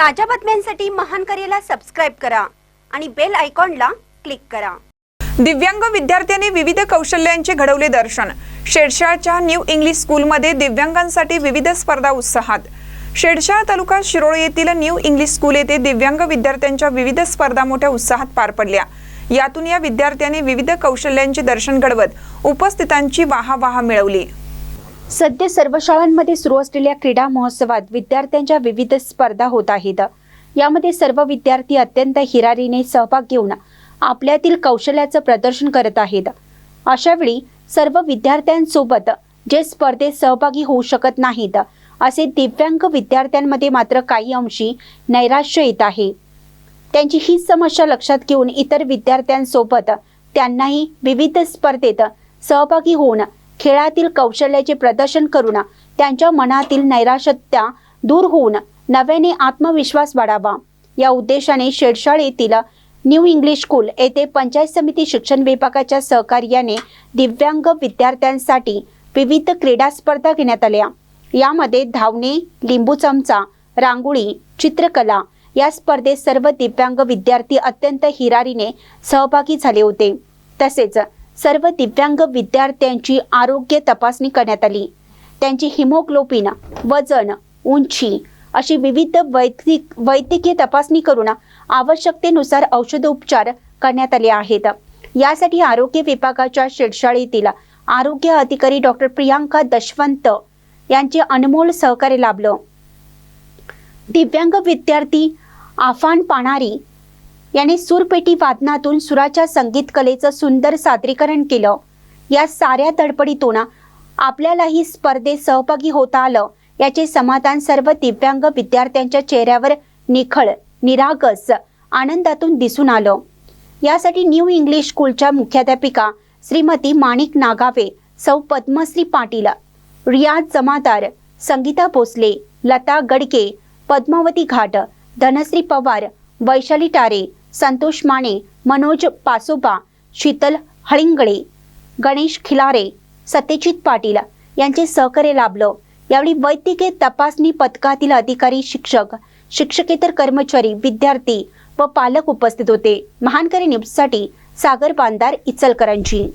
ताज्या बातम्यांसाठी महान करेला सबस्क्राइब करा आणि बेल आयकॉनला क्लिक करा। दिव्यांग विद्यार्थ्यांनी विविध कौशल्यांचे घडवले दर्शन। शेडशाळच्या न्यू इंग्लिश स्कूलमध्ये दिव्यांगांसाठी विविध स्पर्धा उत्साहात। शेडशाळ तालुका शिरोळ येथील न्यू इंग्लिश स्कूल येथे दिव्यांग विद्यार्थ्यांच्या विविध स्पर्धा मोठ्या उत्साहात पार पडल्या। यातून या विद्यार्थ्यांनी विविध कौशल्यांचे दर्शन घडवत उपस्थितांची वाहवाह मिळवली। सध्या सर्व शाळांमध्ये सुरू असलेल्या क्रीडा महोत्सवात विद्यार्थ्यांच्या विविध स्पर्धा होत आहेत। यामध्ये सर्व विद्यार्थी अत्यंत हिरारीने सहभाग घेऊन आपल्यातील कौशल्याचं प्रदर्शन करत आहेत। अशा वेळी सर्व विद्यार्थ्यांसोबत जे स्पर्धेत सहभागी होऊ शकत नाहीत असे दिव्यांग विद्यार्थ्यांमध्ये मात्र काही अंशी नैराश्य येत आहे। त्यांची ही समस्या लक्षात घेऊन इतर विद्यार्थ्यांसोबत त्यांनाही विविध स्पर्धेत सहभागी होऊन खेळातील कौशल्याचे प्रदर्शन करून त्यांच्या मनातील नैराश्यता दूर होऊन नव्याने आत्मविश्वास वाढावा या उद्देशाने शेडशाळ येथील न्यू इंग्लिश स्कूल येथे पंचायत समिती शिक्षण विभागाच्या सहकार्याने दिव्यांग विद्यार्थ्यांसाठी विविध क्रीडा स्पर्धा घेण्यात आल्या। यामध्ये धावणे, लिंबू चमचा, रांगोळी, चित्रकला या स्पर्धेत सर्व दिव्यांग विद्यार्थी अत्यंत हिरारीने सहभागी झाले होते। तसेच सर्व दिव्यांग विद्यार्थ्यांची आरोग्य तपासणी करण्यात आली। त्यांची हिमोग्लोबिन, वजन, उंची अशी विविध वैद्यकीय तपासणी करून आवश्यकतेनुसार औषधोपचार करण्यात आले आहेत। यासाठी आरोग्य विभागाच्या शेडशाळ येथील आरोग्य अधिकारी डॉक्टर प्रियांका दशवंत यांचे अनमोल सहकार्य लाभलं। दिव्यांग विद्यार्थी आफान पाणारी याने सूरपेटी वादनातून सुराच्या संगीत कलेचं सुंदर सादरीकरण केलं। या साऱ्या धडपडीतून आपल्यालाही स्पर्धेत सहभागी होता आलं याचे समाधान सर्व दिव्यांग विद्यार्थ्यांच्या चेहऱ्यावर निखळ निरागस आनंदातून दिसून आलं। यासाठी न्यू इंग्लिश स्कूलच्या मुख्याध्यापिका श्रीमती माणिक नागावे, सौ पद्मश्री पाटील, रियाज जमादार, संगीता भोसले, लता गडके, पद्मावती घाट, धनश्री पवार, वैशाली टारे, संतोष माने, मनोज पासोबा, शीतल हळिंगळे, गणेश खिलारे, सत्यजित पाटील यांचे सहकार्य लाभलं। यावेळी वैद्यकीय तपासणी पथकातील अधिकारी, शिक्षक, शिक्षकेतर कर्मचारी, विद्यार्थी व पालक उपस्थित होते। महानकरी न्यूजसाठी सागर बांदार, इचलकरंजी।